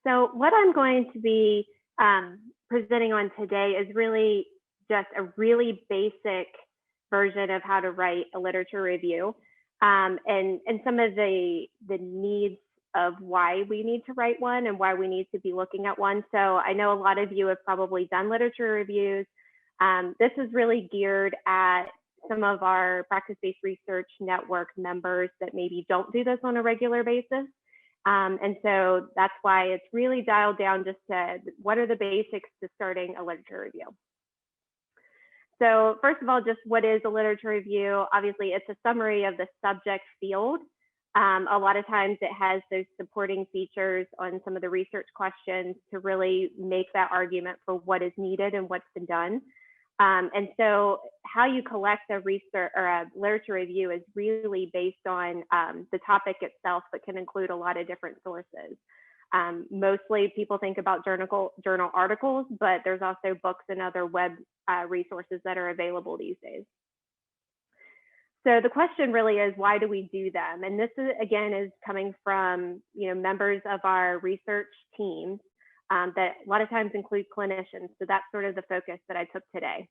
So what I'm going to be presenting on today is really just a really basic version of how to write a literature review, and some of the needs of why we need to write one and why we need to be looking at one. So I know a lot of you have probably done literature reviews. This is really geared at some of our practice-based research network members that maybe don't do this on a regular basis. And so that's why it's really dialed down just to what are the basics to starting a literature review. So first of all, just what is a literature review? Obviously, it's a summary of the subject field. A lot of times it has those supporting features on some of the research questions to really make that argument for what is needed and what's been done. And so how you collect a research or a literature review is really based on the topic itself, but can include a lot of different sources. Mostly people think about journal articles, but there's also books and other web resources that are available these days. So the question really is, why do we do them? And this is, again, is coming from members of our research teams that a lot of times include clinicians. So that's sort of the focus that I took today.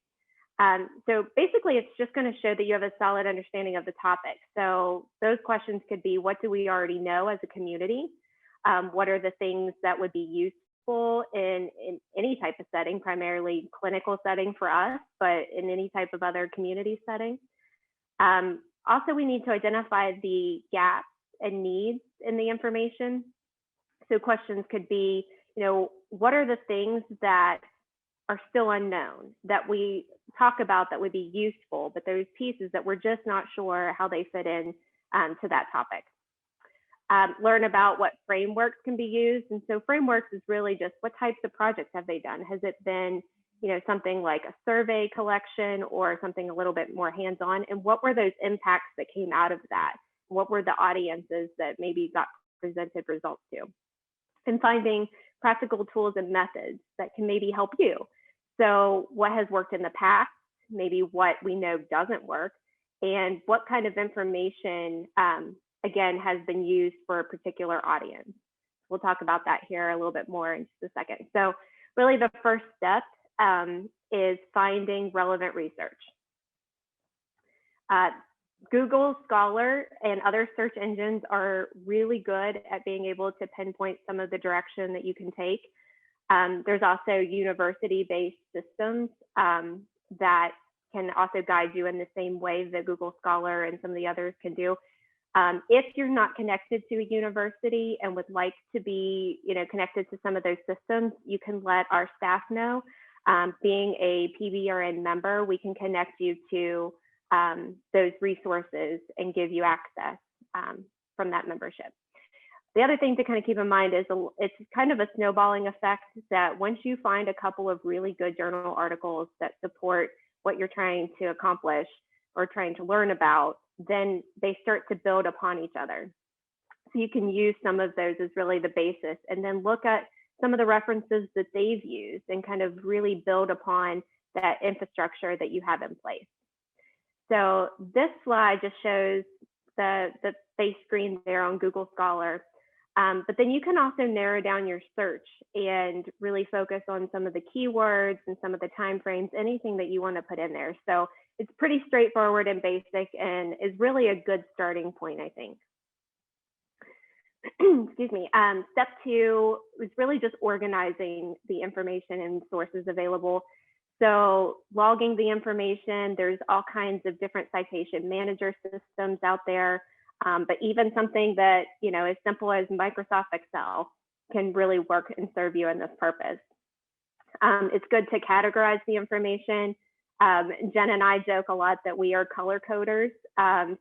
So basically, it's just going to show that you have a solid understanding of the topic. So those questions could be, what do we already know as a community? What are the things that would be useful in any type of setting, primarily clinical setting for us, but in any type of other community setting? Also, we need to identify the gaps and needs in the information. So questions could be, what are the things that are still unknown that we talk about that would be useful, but those pieces that we're just not sure how they fit in to that topic. Learn about what frameworks can be used. And so frameworks is really just what types of projects have they done? Has it been something like a survey collection or something a little bit more hands-on? And what were those impacts that came out of that? What were the audiences that maybe got presented results to? And finding practical tools and methods that can maybe help you. So what has worked in the past, maybe what we know doesn't work, and what kind of information, again, has been used for a particular audience. We'll talk about that here a little bit more in just a second. So really the first step is finding relevant research. Google Scholar and other search engines are really good at being able to pinpoint some of the direction that you can take. There's also university-based systems that can also guide you in the same way that Google Scholar and some of the others can do. If you're not connected to a university and would like to be connected to some of those systems, you can let our staff know. Being a PBRN member, we can connect you to those resources and give you access from that membership. The other thing to kind of keep in mind is it's kind of a snowballing effect that once you find a couple of really good journal articles that support what you're trying to accomplish or trying to learn about, then they start to build upon each other. So you can use some of those as really the basis, and then look at some of the references that they've used and kind of really build upon that infrastructure that you have in place. So this slide just shows the base screen there on Google Scholar. But then you can also narrow down your search and really focus on some of the keywords and some of the timeframes, anything that you want to put in there. So it's pretty straightforward and basic and is really a good starting point, I think. Excuse me. Step 2 is really just organizing the information and sources available. So logging the information, there's all kinds of different citation manager systems out there. But even something that, as simple as Microsoft Excel can really work and serve you in this purpose. It's good to categorize the information. Jen and I joke a lot that we are color coders.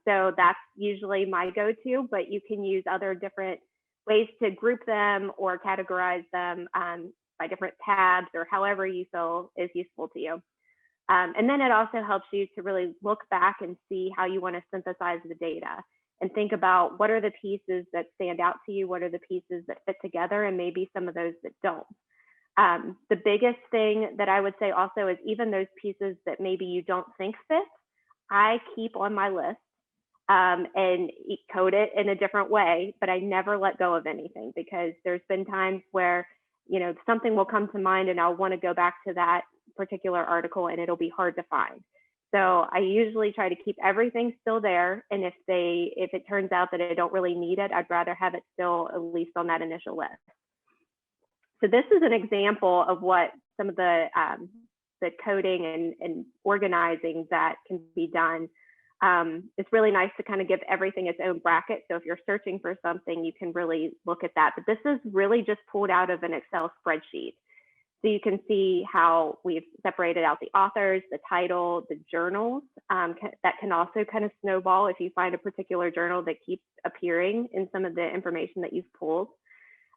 So that's usually my go-to, but you can use other different ways to group them or categorize them by different tabs or however you feel is useful to you. And then it also helps you to really look back and see how you want to synthesize the data and think about what are the pieces that stand out to you, what are the pieces that fit together, and maybe some of those that don't. The biggest thing that I would say also is even those pieces that maybe you don't think fit, I keep on my list and code it in a different way, but I never let go of anything, because there's been times where, you know, something will come to mind and I'll want to go back to that particular article and it'll be hard to find. So I usually try to keep everything still there. And if it turns out that I don't really need it, I'd rather have it still at least on that initial list. So this is an example of what some of the coding and organizing that can be done. It's really nice to kind of give everything its own bracket. So if you're searching for something, you can really look at that. But this is really just pulled out of an Excel spreadsheet. So you can see how we've separated out the authors, the title, the journals. That can also kind of snowball if you find a particular journal that keeps appearing in some of the information that you've pulled.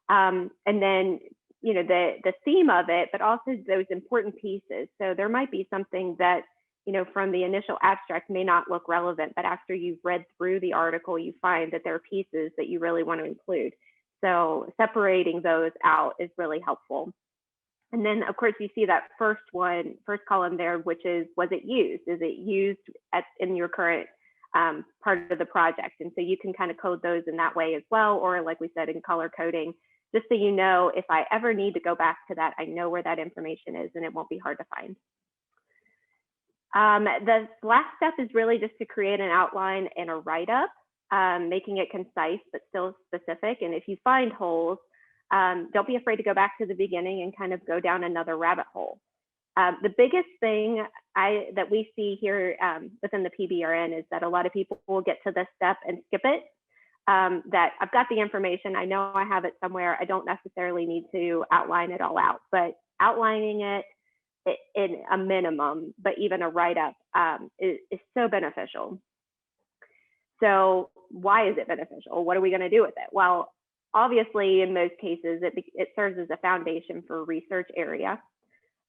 And then, you know, the theme of it, but also those important pieces. So there might be something that, you know, from the initial abstract may not look relevant, but after you've read through the article, you find that there are pieces that you really want to include. So separating those out is really helpful. And then, of course, you see that first column there, which is, was it used? Is it used in your current part of the project? And so you can kind of code those in that way as well, or like we said, in color coding, just so you know, if I ever need to go back to that, I know where that information is and it won't be hard to find. The last step is really just to create an outline and a write-up, making it concise but still specific. And if you find holes, don't be afraid to go back to the beginning and kind of go down another rabbit hole. The biggest thing that we see here within the PBRN is that a lot of people will get to this step and skip it. That I've got the information, I know I have it somewhere, I don't necessarily need to outline it all out, but outlining it in a minimum, but even a write-up is so beneficial. So why is it beneficial? What are we going to do with it? Well, obviously, in most cases, it serves as a foundation for a research area.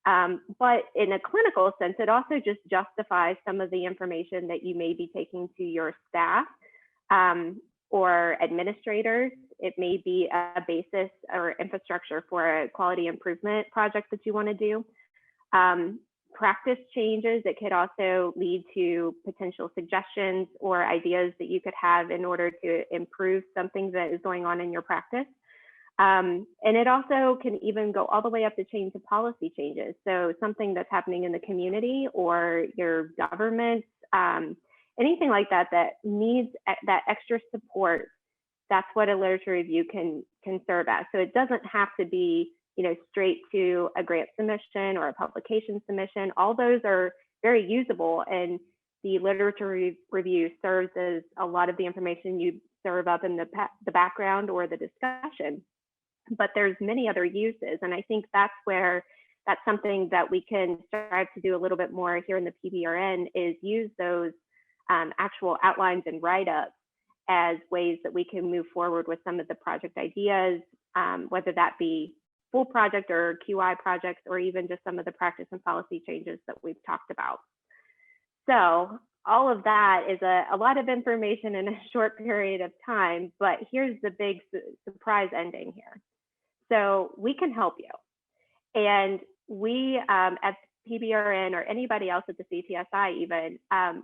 But in a clinical sense, it also just justifies some of the information that you may be taking to your staff or administrators. It may be a basis or infrastructure for a quality improvement project that you want to do. Practice changes, it could also lead to potential suggestions or ideas that you could have in order to improve something that is going on in your practice. And it also can even go all the way up the chain to policy changes. So something that's happening in the community or your government, anything like that that needs that extra support, that's what a literature review can serve as. So it doesn't have to be, you know, straight to a grant submission or a publication submission. All those are very usable, and the literature review serves as a lot of the information you serve up in the background or the discussion. But there's many other uses, and I think that's something that we can strive to do a little bit more here in the PBRN, is use those actual outlines and write-ups as ways that we can move forward with some of the project ideas, whether that be full project or QI projects, or even just some of the practice and policy changes that we've talked about. So all of that is a lot of information in a short period of time, but here's the big surprise ending here. So we can help you. And we at PBRN, or anybody else at the CTSI even,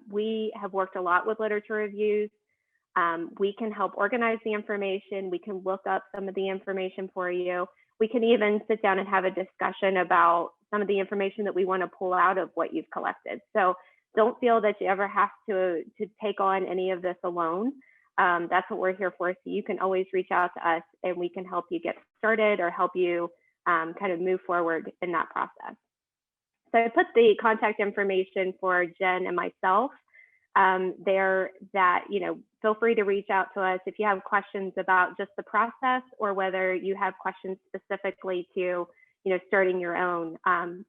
we have worked a lot with literature reviews. We can help organize the information. We can look up some of the information for you. We can even sit down and have a discussion about some of the information that we want to pull out of what you've collected. So don't feel that you ever have to take on any of this alone. That's what we're here for. So you can always reach out to us and we can help you get started or help you kind of move forward in that process. So I put the contact information for Jen and myself there, that, you know, feel free to reach out to us if you have questions about just the process, or whether you have questions specifically to, you know, starting your own.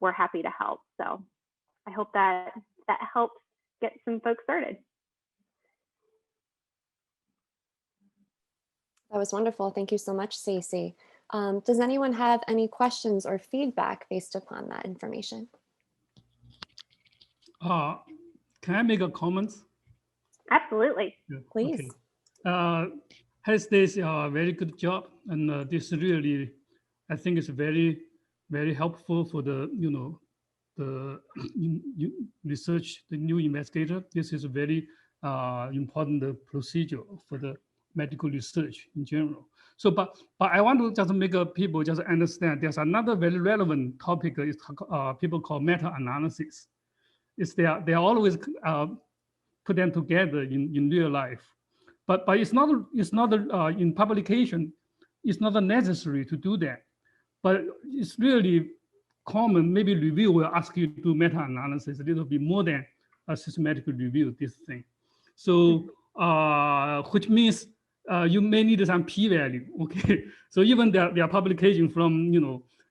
We're happy to help. So I hope that helps get some folks started. That was wonderful. Thank you so much, Stacey. Does anyone have any questions or feedback based upon that information? Can I make a comment? Absolutely. Yeah. Please. Okay. Has this very good job, and this really, I think, is very, very helpful for the, you know, the research, the new investigator. This is very important procedure for the medical research in general. So, but I want to just make people just understand there's another very relevant topic is people call meta-analysis. They are always put them together in real life, but it's not in publication. It's not necessary to do that, but it's really common. Maybe review will ask you to do meta-analysis a little bit more than a systematic review. This thing, so which means you may need some p-value. Okay, so even their publication from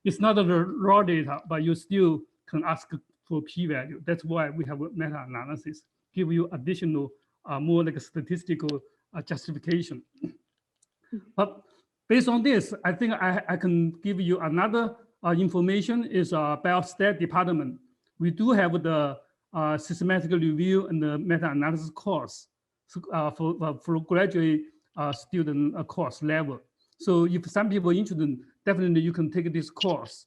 it's not the raw data, but you still can ask for p-value. That's why we have a meta-analysis, give you additional more like a statistical justification. But based on this, I think I can give you another information is biostat department. We do have the systematic review and the meta-analysis course for graduate student course level. So if some people are interested, definitely you can take this course.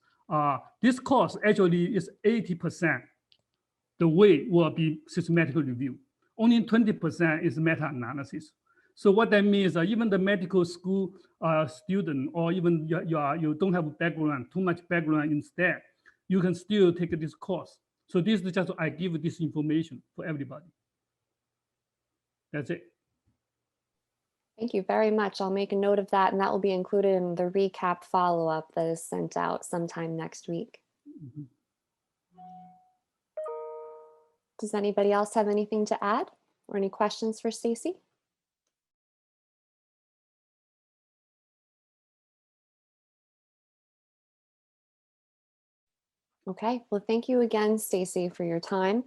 This course actually is 80%. The way will be systematic review. Only 20% is meta-analysis. So what that means, even the medical school student, or even you don't have background, too much background instead, you can still take this course. So this is just, I give this information for everybody. That's it. Thank you very much. I'll make a note of that, and that will be included in the recap follow-up that is sent out sometime next week. Mm-hmm. Does anybody else have anything to add or any questions for Stacy? Okay, well, thank you again, Stacy, for your time.